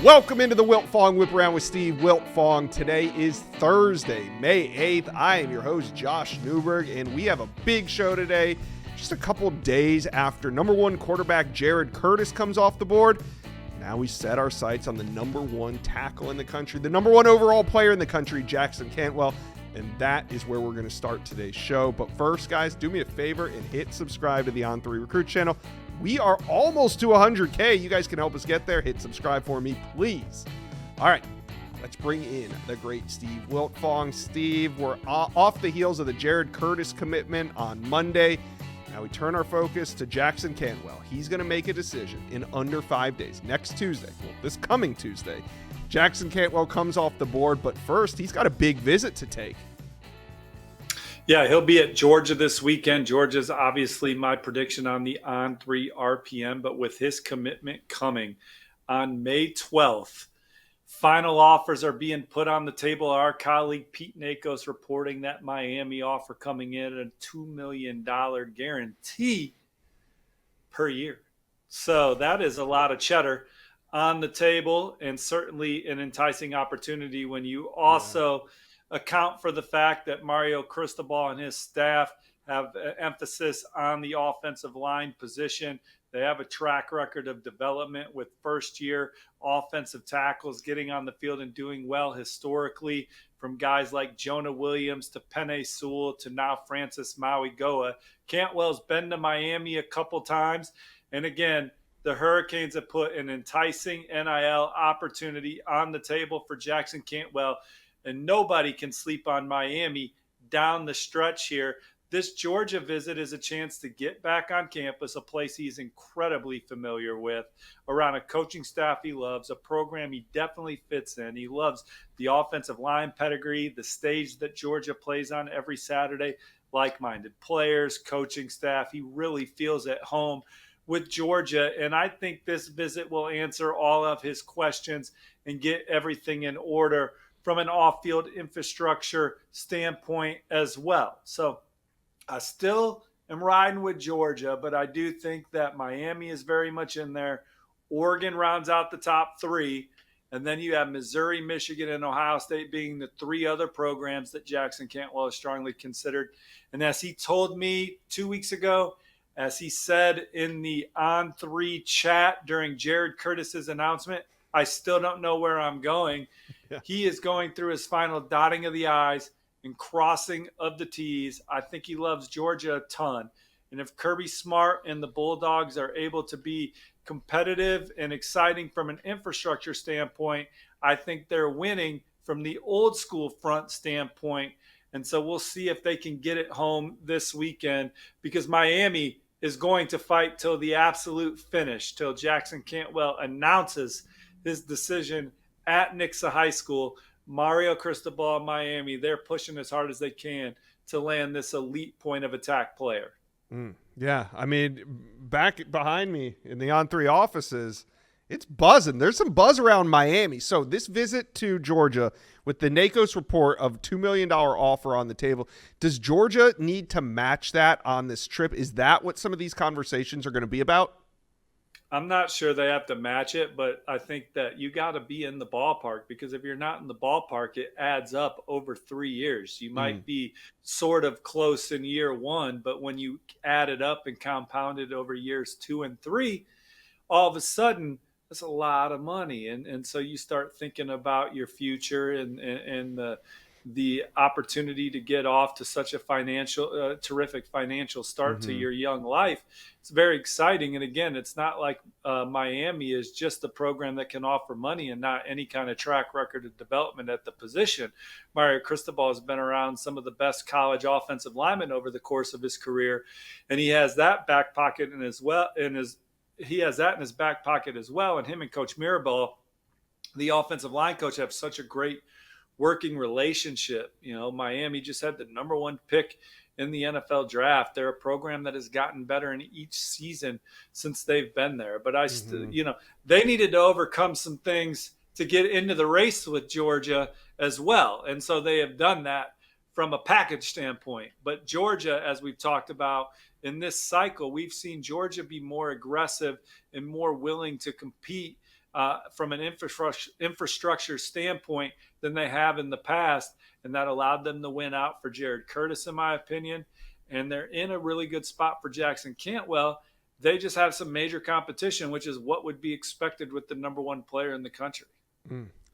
Welcome into the Wiltfong Whiparound with Steve Wiltfong. Today is Thursday, May 8th. I am your host, Josh Newberg, and we have a big show today. Just a couple days after number one quarterback Jared Curtis comes off the board. Now we set our sights on the number one tackle in the country, the number one overall player in the country, Jackson Cantwell. And that is where we're going to start today's show. But first, guys, do me a favor and hit subscribe to the On3 Recruit channel. We are almost to 100K. You guys can help us get there. Hit subscribe for me, please. All right, let's bring in the great Steve Wiltfong. Steve, we're off the heels of the Jared Curtis commitment on Monday. Now we turn our focus to Jackson Cantwell. He's going to make a decision in under 5 days. Next Tuesday, well, this coming Tuesday, Jackson Cantwell comes off the board, but first, he's got a big visit to take. Yeah, he'll be at Georgia this weekend. Georgia's obviously my prediction on the On3 RPM, but with his commitment coming on May 12th, final offers are being put on the table. Our colleague Pete Nakos reporting that Miami offer coming in at a $2 million guarantee per year. So that is a lot of cheddar on the table, and certainly an enticing opportunity when you also account for the fact that Mario Cristobal and his staff have emphasis on the offensive line position. They have a track record of development with first-year offensive tackles getting on the field and doing well historically, from guys like Jonah Williams to Penei Sewell to now Francis Mauigoa. Cantwell's been to Miami a couple times, and again, the Hurricanes have put an enticing NIL opportunity on the table for Jackson Cantwell, and nobody can sleep on Miami down the stretch here. This Georgia visit is a chance to get back on campus, a place he's incredibly familiar with, around a coaching staff he loves, a program he definitely fits in. He loves the offensive line pedigree, the stage that Georgia plays on every Saturday, like-minded players, coaching staff. He really feels at home with Georgia, and I think this visit will answer all of his questions and get everything in order from an off-field infrastructure standpoint as well. So I still am riding with Georgia, but I do think that Miami is very much in there. Oregon rounds out the top three, and then you have Missouri, Michigan, and Ohio State being the three other programs that Jackson Cantwell is strongly considered. And as he told me 2 weeks ago, as he said in the On3 chat during Jared Curtis's announcement, I still don't know where I'm going. Yeah. He is going through his final dotting of the I's and crossing of the T's. I think he loves Georgia a ton. And if Kirby Smart and the Bulldogs are able to be competitive and exciting from an infrastructure standpoint, I think they're winning from the old school front standpoint. And so we'll see if they can get it home this weekend, because Miami is going to fight till the absolute finish, till Jackson Cantwell announces his decision at Nixa High School. Mario Cristobal in Miami, they're pushing as hard as they can to land this elite point of attack player. Yeah, I mean, back behind me in the On3 offices, it's buzzing. There's some buzz around Miami. So this visit to Georgia with the Nakos report of $2 million offer on the table, does Georgia need to match that on this trip? Is that what some of these conversations are going to be about? I'm not sure they have to match it, but I think that you got to be in the ballpark, because if you're not in the ballpark, it adds up over 3 years. You might be sort of close in year one, but when you add it up and compound it over years 2 and 3, all of a sudden, that's a lot of money. And so you start thinking about your future and the opportunity to get off to such a terrific financial start to your young life. It's very exciting. And again, it's not like Miami is just the program that can offer money and not any kind of track record of development at the position. Mario Cristobal has been around some of the best college offensive linemen over the course of his career, and he has that back pocket in his back pocket as well. And him and Coach Mirabal, the offensive line coach, have such a great working relationship. You know, Miami just had the number one pick in the NFL draft. They're a program that has gotten better in each season since they've been there. But they needed to overcome some things to get into the race with Georgia as well. And so they have done that from a package standpoint. But Georgia, as we've talked about in this cycle, we've seen Georgia be more aggressive and more willing to compete from an infrastructure standpoint than they have in the past, and that allowed them to win out for Jared Curtis, in my opinion. And they're in a really good spot for Jackson Cantwell. They just have some major competition, which is what would be expected with the number one player in the country.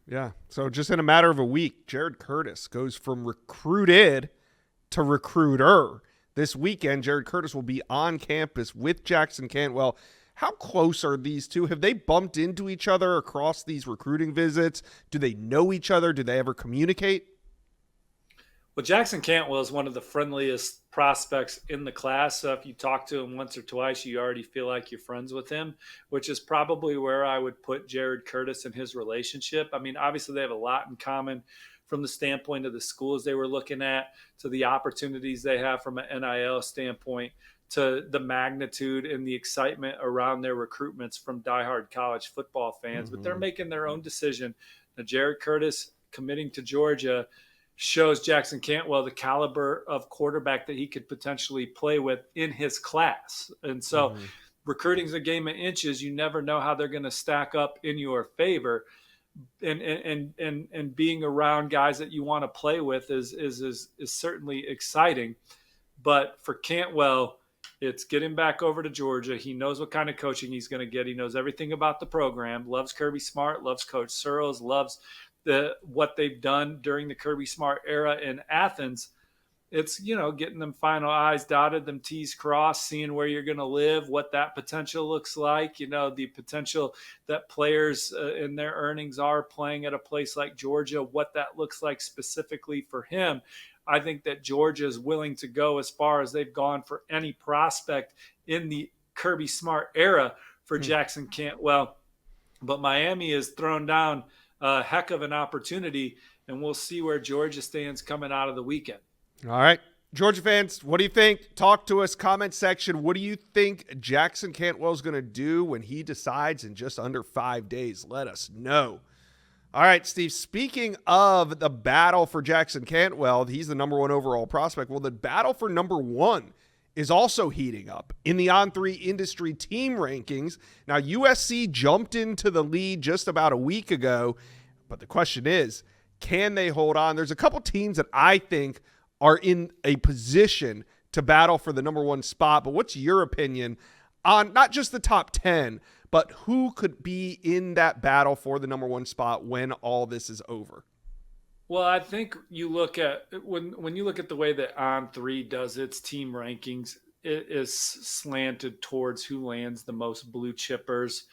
Yeah. So just in a matter of a week, Jared Curtis goes from recruited to recruiter. This weekend, Jared Curtis will be on campus with Jackson Cantwell. How close are these two? Have they bumped into each other across these recruiting visits? Do they know each other? Do they ever communicate? Well, Jackson Cantwell is one of the friendliest prospects in the class. So if you talk to him once or twice, you already feel like you're friends with him, which is probably where I would put Jared Curtis and his relationship. I mean, obviously they have a lot in common from the standpoint of the schools they were looking at, to the opportunities they have from an NIL standpoint, to the magnitude and the excitement around their recruitments from diehard college football fans. But they're making their own decision. Now, Jared Curtis committing to Georgia shows Jackson Cantwell the caliber of quarterback that he could potentially play with in his class. And so recruiting is a game of inches. You never know how they're going to stack up in your favor. And being around guys that you want to play with is certainly exciting. But for Cantwell, it's getting back over to Georgia. He knows what kind of coaching he's going to get. He knows everything about the program, loves Kirby Smart, loves Coach Searles, loves what they've done during the Kirby Smart era in Athens. It's, getting them final I's dotted, them T's crossed, seeing where you're going to live, what that potential looks like, the potential that players in their earnings are playing at a place like Georgia, what that looks like specifically for him. I think that Georgia is willing to go as far as they've gone for any prospect in the Kirby Smart era for Jackson Cantwell. But Miami has thrown down a heck of an opportunity, and we'll see where Georgia stands coming out of the weekend. All right. Georgia fans, what do you think? Talk to us, comment section. What do you think Jackson Cantwell is going to do when he decides in just under 5 days? Let us know. All right, Steve, speaking of the battle for Jackson Cantwell, he's the number one overall prospect. Well, the battle for number one is also heating up in the On3 industry team rankings. Now, USC jumped into the lead just about a week ago, but the question is, can they hold on? There's a couple teams that I think are in a position to battle for the number one spot, but what's your opinion on not just the top 10, but who could be in that battle for the number one spot when all this is over? Well, I think you look at when you look at the way that On3 does its team rankings, it is slanted towards who lands the most blue chippers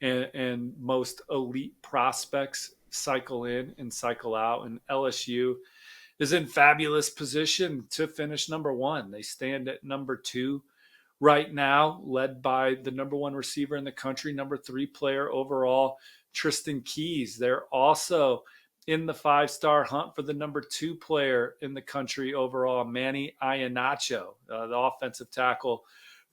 and most elite prospects cycle in and cycle out. And LSU is in fabulous position to finish number one. They stand at number two right now, led by the number one receiver in the country, number three player overall, Tristan Keys. They're also in the five-star hunt for the number two player in the country overall, Manny Iannacho, the offensive tackle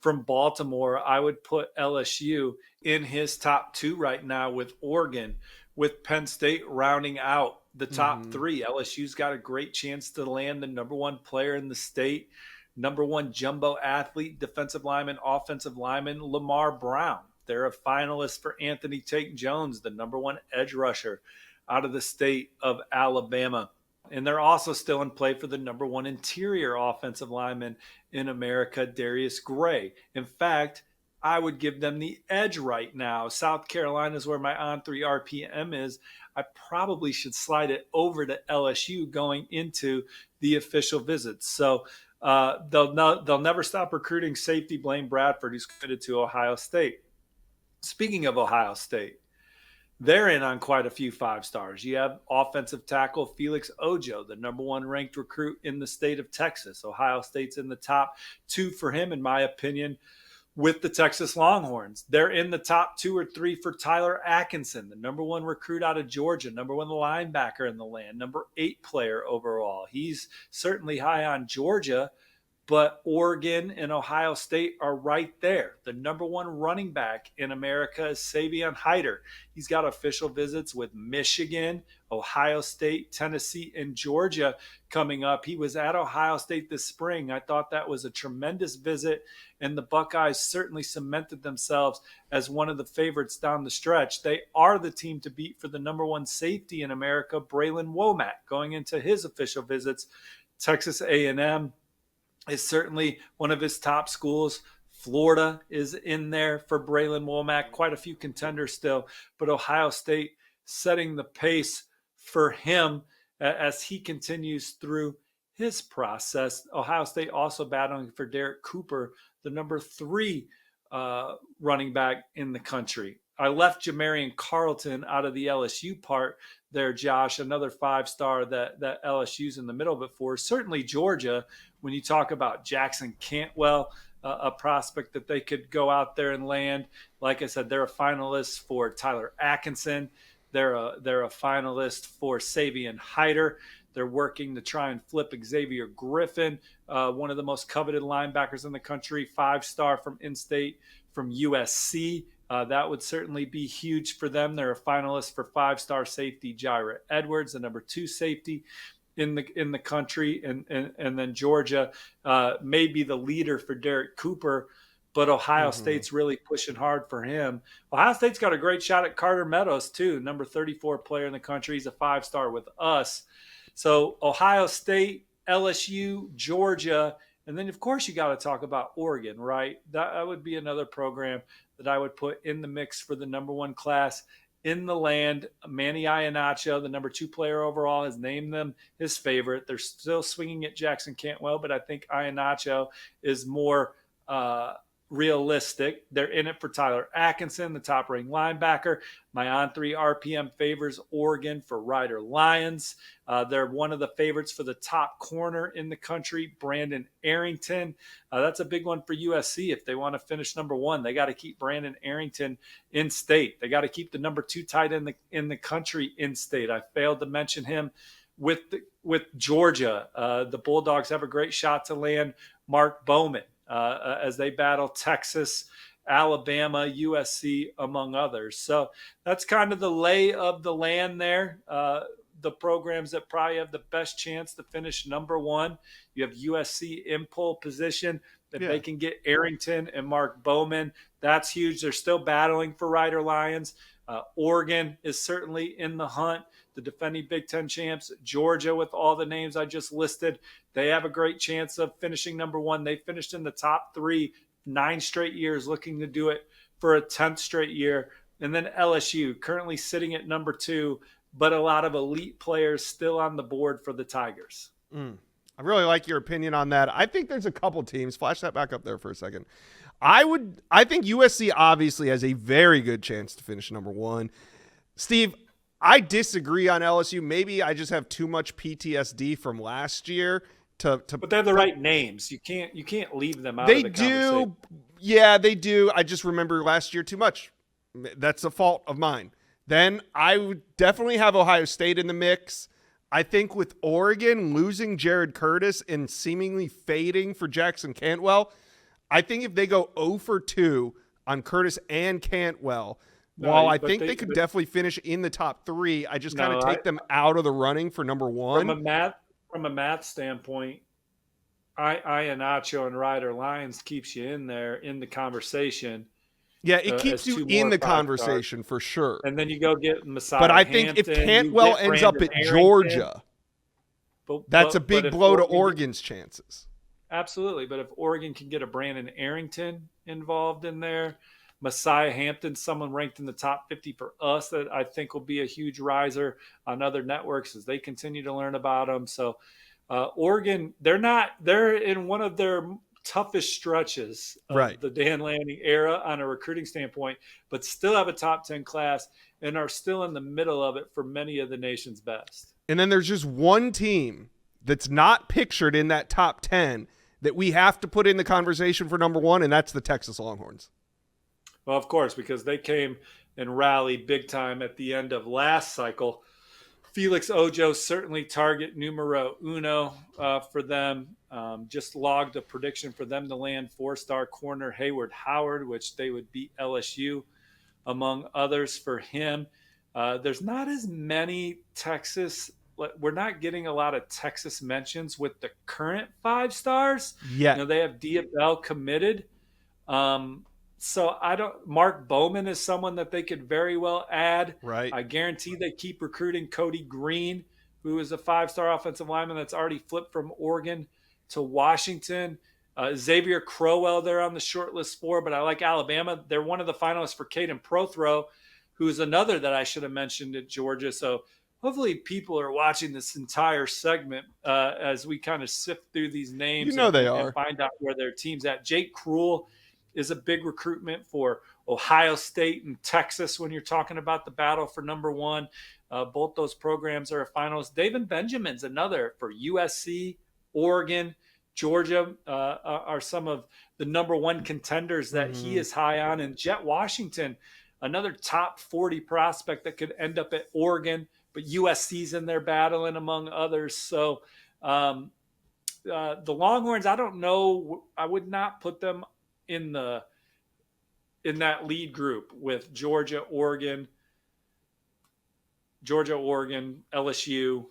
from Baltimore. I would put LSU in his top two right now, with Oregon, with Penn State rounding out the top three. LSU's got a great chance to land the number one player in the state, number one jumbo athlete, defensive lineman, offensive lineman, Lamar Brown. They're a finalist for Anthony Tate Jones, the number one edge rusher out of the state of Alabama. And they're also still in play for the number one interior offensive lineman in America, Darius Gray. In fact, I would give them the edge right now. South Carolina is where my On3 RPM is. I probably should slide it over to LSU going into the official visits. So they'll never stop recruiting safety Blaine Bradford, who's committed to Ohio State. Speaking of Ohio State, they're in on quite a few five stars. You have offensive tackle Felix Ojo, the number one ranked recruit in the state of Texas. Ohio State's in the top two for him, in my opinion, with the Texas Longhorns. They're in the top two or three for Tyler Atkinson, the number one recruit out of Georgia, number one linebacker in the land, number 8 player overall. He's certainly high on Georgia, But Oregon and Ohio State are right there. The number one running back in America is Savion Hyder. He's got official visits with Michigan, Ohio State, Tennessee, and Georgia coming up. He was at Ohio State this spring. I thought that was a tremendous visit, and the Buckeyes certainly cemented themselves as one of the favorites down the stretch. They are the team to beat for the number one safety in America, Braylon Womack, going into his official visits. Texas A&M is certainly one of his top schools. Florida is in there for Braylon Womack. Quite a few contenders still, but Ohio State setting the pace for him as he continues through his process. Ohio State also battling for Derek Cooper, the number 3 running back in the country. I left Jamarian Carlton out of the LSU part there, Josh, another 5-star that LSU's in the middle of it for. Certainly Georgia, when you talk about Jackson Cantwell, a prospect that they could go out there and land. Like I said, they're a finalist for Tyler Atkinson. They're a finalist for Savion Hyder. They're working to try and flip Xavier Griffin, one of the most coveted linebackers in the country, 5-star from in-state from USC. That would certainly be huge for them. They're a finalist for 5-star safety Jaira Edwards, the number 2 safety in the country, and then Georgia may be the leader for Derek Cooper, but Ohio State's really pushing hard for him. Ohio State's got a great shot at Carter Meadows too, number 34 player in the country. He's a 5-star with us. So Ohio State, LSU, Georgia, and then of course you got to talk about Oregon, right? That would be another program that I would put in the mix for the number 1 class in the land. Manny Iannaccio, the number 2 player overall, has named them his favorite. They're still swinging at Jackson Cantwell, but I think Iannaccio is more realistic. They're in it for Tyler Atkinson, the top-ranked linebacker. My on-3 RPM favors Oregon for Ryder Lyons. They're one of the favorites for the top corner in the country, Brandon Arrington. That's a big one for USC if they want to finish number 1. They got to keep Brandon Arrington in state. They got to keep the number 2 tight end in the country in state. I failed to mention him with Georgia. The Bulldogs have a great shot to land Mark Bowman as they battle Texas, Alabama, USC, among others. So that's kind of the lay of the land there. The programs that probably have the best chance to finish number 1. You have USC in pole position. If they can get Arrington and Mark Bowman, that's huge. They're still battling for Ryder Lyons. Oregon is certainly in the hunt, the defending Big Ten champs. Georgia, with all the names I just listed, they have a great chance of finishing number 1. They finished in the top 3 9 straight years, looking to do it for a 10th straight year. And then LSU, currently sitting at number 2, but a lot of elite players still on the board for the Tigers. I really like your opinion on that. I think there's a couple teams. Flash that back up there for a second. I think USC obviously has a very good chance to finish number 1. Steve, I disagree on LSU. Maybe I just have too much PTSD from last year But they're the right names. You can't leave them out of the conversation. They do. Yeah, they do. I just remember last year too much. That's a fault of mine. Then I would definitely have Ohio State in the mix. I think with Oregon losing Jared Curtis and seemingly fading for Jackson Cantwell, I think if they go 0 for 2 on Curtis and Cantwell, while I think they could definitely finish in the top 3, I just kind of take them out of the running for number 1. From a math standpoint, Iannaccio and Ryder Lyons keeps you in there in the conversation. Yeah, it keeps you in the conversation for sure. And then you go get Messiah. But I think if Cantwell ends up at Georgia, that's a big blow to Oregon's chances. Absolutely. But if Oregon can get a Brandon Arrington involved in there, Messiah Hampton, someone ranked in the top 50 for us that I think will be a huge riser on other networks as they continue to learn about them. So Oregon, they're in one of their toughest stretches of the Dan Lanning era on a recruiting standpoint, but still have a top 10 class and are still in the middle of it for many of the nation's best. And then there's just one team that's not pictured in that top 10 that we have to put in the conversation for number 1, and that's the Texas Longhorns. Well, of course, because they came and rallied big time at the end of last cycle Felix Ojo, certainly target numero uno for them. Just logged a prediction for them to land 4-star corner Hayward Howard, which they would beat LSU, among others for him. There's not as many Texas. We're not getting a lot of Texas mentions with the current 5 stars. Yeah. They have DFL committed. Um, so I don't. Mark Bowman is someone that they could very well add. Right. I guarantee they keep recruiting Cody Green, who is a 5-star offensive lineman that's already flipped from Oregon to Washington. Xavier Crowell they're on the short list for, but I like Alabama. They're one of the finalists for Caden Prothrow, who's another that I should have mentioned at Georgia. So hopefully people are watching this entire segment as we kind of sift through these names and find out where their team's at. Jake Kruel is a big recruitment for Ohio State and Texas when you're talking about the battle for number one. Both those programs are a finalist. David Benjamin's another for USC, Oregon, Georgia are some of the number one contenders that he is high on. And Jet Washington, another top 40 prospect that could end up at Oregon, but USC's in there battling among others. So the Longhorns, I don't know. I would not put them in that lead group with Georgia, Oregon, LSU,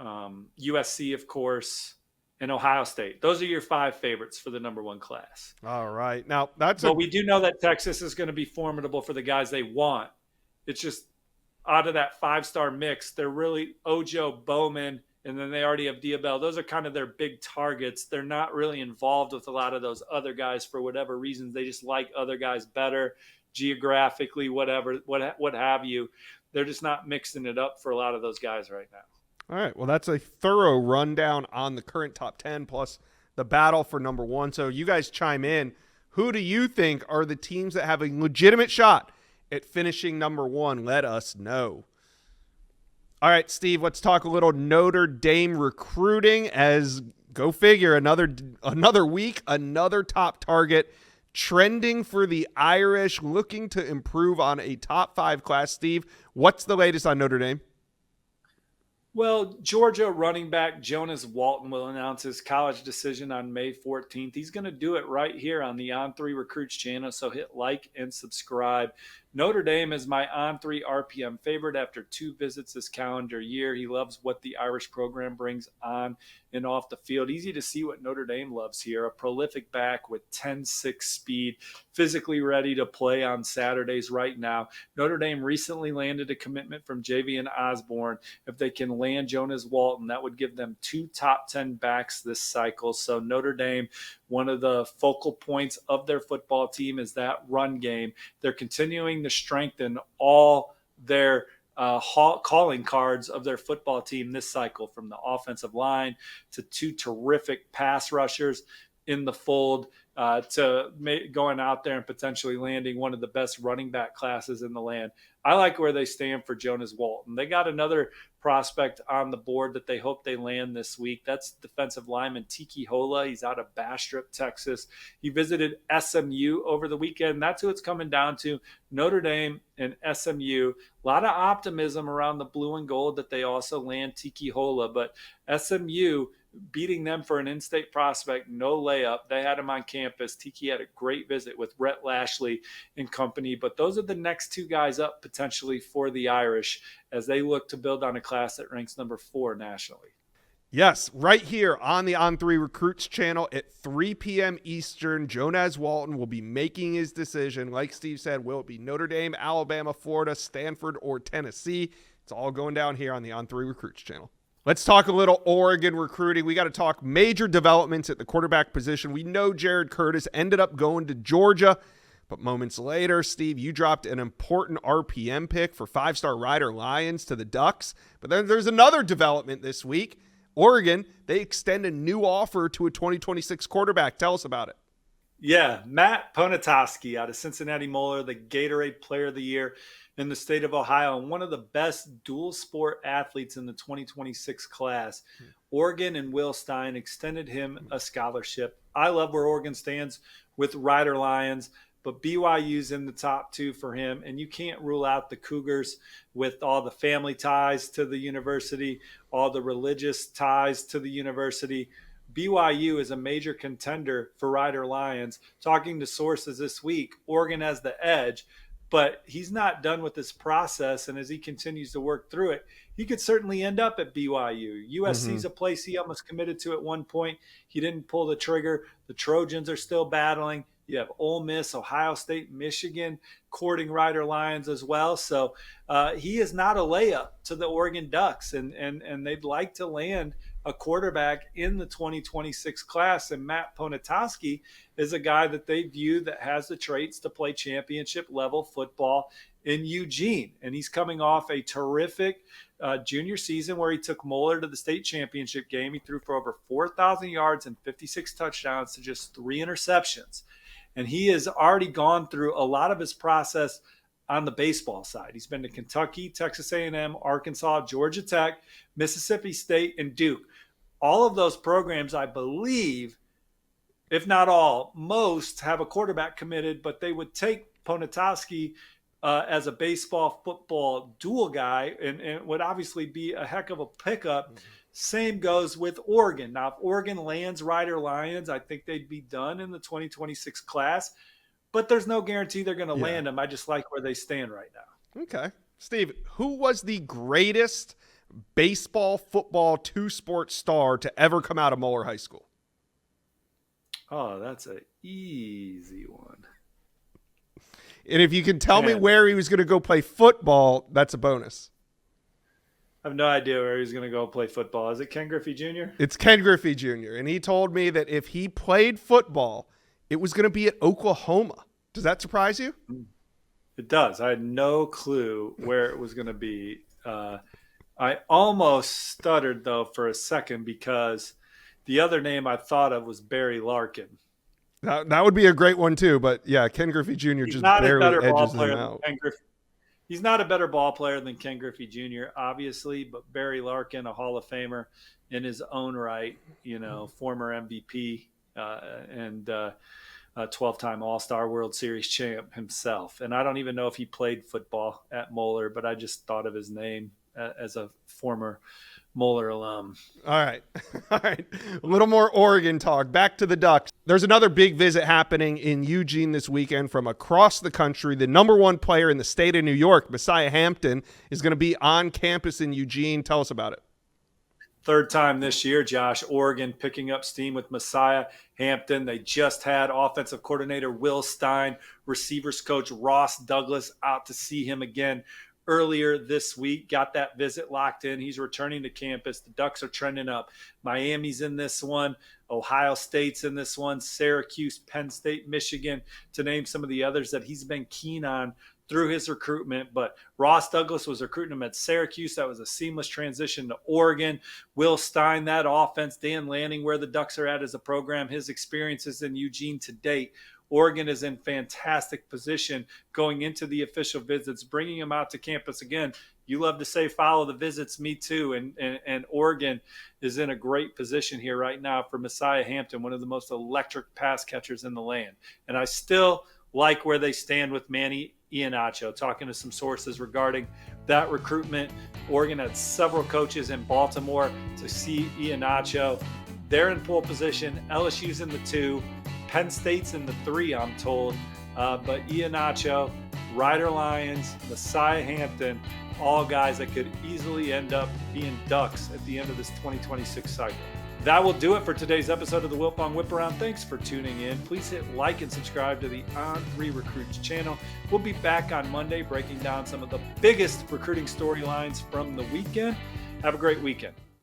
USC, of course, and Ohio State. Those are your 5 favorites for the number one class. All right. Now, we do know that Texas is going to be formidable for the guys they want. It's just out of that 5-star mix, they're really Ojo, Bowman, and then they already have Diabell. Those are kind of their big targets. They're not really involved with a lot of those other guys for whatever reasons. They just like other guys better geographically, whatever, what have you. They're just not mixing it up for a lot of those guys right now. All right. Well, that's a thorough rundown on the current top 10 plus the battle for number one. So you guys chime in. Who do you think are the teams that have a legitimate shot at finishing number one? Let us know. All right, Steve, let's talk a little Notre Dame recruiting as go figure another week, another top target trending for the Irish, looking to improve on a top 5 class. Steve, what's the latest on Notre Dame? Well, Georgia running back Jonas Walton will announce his college decision on May 14th. He's going to do it right here on the On3 Recruits channel, so hit like and subscribe. Notre Dame is my On3 RPM favorite after 2 visits this calendar year. He loves what the Irish program brings on and off the field. Easy to see what Notre Dame loves here. A prolific back with 10.6 speed, physically ready to play on Saturdays right now. Notre Dame recently landed a commitment from Javian Osborne. If they can land Jonas Walton, that would give them 2 top 10 backs this cycle. So Notre Dame, one of the focal points of their football team is that run game. They're continuing to strengthen all their calling cards of their football team this cycle, from the offensive line to 2 terrific pass rushers in the fold, to going out there and potentially landing one of the best running back classes in the land. I like where they stand for Jonas Walton. They got another prospect on the board that they hope they land this week. That's defensive lineman Tiki Hola. He's out of Bastrop, Texas. He visited SMU over the weekend. That's who it's coming down to, Notre Dame and SMU. A lot of optimism around the blue and gold that they also land Tiki Hola, but SMU beating them for an in-state prospect, no layup. They had him on campus. Tiki had a great visit with Rhett Lashley and company, but those are the next 2 guys up potentially for the Irish as they look to build on a class that ranks number 4 nationally. Yes, right here on the On3 Recruits channel at 3 p.m. Eastern, Jonas Walton will be making his decision. Like Steve said, will it be Notre Dame, Alabama, Florida, Stanford, or Tennessee? It's all going down here on the On3 Recruits channel. Let's talk a little Oregon recruiting. We got to talk major developments at the quarterback position. We know Jared Curtis ended up going to Georgia, but moments later, Steve, you dropped an important RPM pick for 5-star Rider Lions to the Ducks. But then there's another development this week. Oregon, they extend a new offer to a 2026 quarterback. Tell us about it. Yeah, Matt Ponatoski out of Cincinnati Moeller, the Gatorade Player of the Year in the state of Ohio, and one of the best dual sport athletes in the 2026 class. Oregon and Will Stein extended him a scholarship. I love where Oregon stands with Rider Lions. but BYU's in the top 2 for him. And you can't rule out the Cougars with all the family ties to the university, all the religious ties to the university. BYU is a major contender for Rider Lions. Talking to sources this week, Oregon has the edge, but he's not done with this process. And as he continues to work through it, he could certainly end up at BYU. USC's a place he almost committed to at one point. He didn't pull the trigger. The Trojans are still battling. You have Ole Miss, Ohio State, Michigan courting Rider Lions as well. So he is not a layup to the Oregon Ducks, and they'd like to land a quarterback in the 2026 class. And Matt Ponatoski is a guy that they view that has the traits to play championship level football in Eugene. And he's coming off a terrific junior season where he took Moeller to the state championship game. He threw for over 4,000 yards and 56 touchdowns to just 3 interceptions. And he has already gone through a lot of his process on the baseball side. He's been to Kentucky, Texas A&M, Arkansas, Georgia Tech, Mississippi State, and Duke. All of those programs, I believe, if not all, most have a quarterback committed, but they would take Ponatoski as a baseball, football dual guy, and would obviously be a heck of a pickup. Mm-hmm. Same goes with Oregon. Now, if Oregon lands Rider Lions, I think they'd be done in the 2026 class, but there's no guarantee they're going to land them. I just like where they stand right now. Okay. Steve, who was the greatest baseball, football, 2-sport star to ever come out of Moeller High School? Oh, that's an easy one. And if you can tell me where he was going to go play football, that's a bonus. I have no idea where he's going to go play football. Is it Ken Griffey Jr.? It's Ken Griffey Jr. And he told me that if he played football, it was going to be at Oklahoma. Does that surprise you? It does. I had no clue where it was going to be. I almost stuttered, though, for a second because the other name I thought of was Barry Larkin. That would be a great one, too. But, yeah, Ken Griffey Jr. just barely edges him out. He's not a better ball player than Ken Griffey Jr., obviously, but Barry Larkin, a Hall of Famer in his own right, former MVP and 12-time All-Star World Series champ himself. And I don't even know if he played football at Moeller, but I just thought of his name as a former Moeller alum. All right. A little more Oregon talk. Back to the Ducks. There's another big visit happening in Eugene this weekend from across the country. The number 1 player in the state of New York, Messiah Hampton, is going to be on campus in Eugene. Tell us about it. Third time this year, Josh. Oregon picking up steam with Messiah Hampton. They just had offensive coordinator Will Stein, receivers coach Ross Douglas out to see him again earlier this week. Got that visit locked in. He's returning to campus. The Ducks are trending up. Miami's in this one. Ohio State's in this one. Syracuse, Penn State, Michigan, to name some of the others that he's been keen on through his recruitment. But Ross Douglas was recruiting him at Syracuse. That was a seamless transition to Oregon. Will Stein, that offense. Dan Lanning, where the Ducks are at as a program. His experiences in Eugene to date. Oregon is in fantastic position going into the official visits, bringing them out to campus again. You love to say follow the visits, me too. And Oregon is in a great position here right now for Messiah Hampton, one of the most electric pass catchers in the land. And I still like where they stand with Manny Iannaccio. Talking to some sources regarding that recruitment. Oregon had several coaches in Baltimore to see Iannaccio. They're in pole position. LSU's in the 2. Penn State's in the 3, I'm told. But Iannaccio, Rider Lions, Messiah Hampton, all guys that could easily end up being Ducks at the end of this 2026 cycle. That will do it for today's episode of the Wiltfong Whiparound. Thanks for tuning in. Please hit like and subscribe to the On3 Recruits channel. We'll be back on Monday breaking down some of the biggest recruiting storylines from the weekend. Have a great weekend.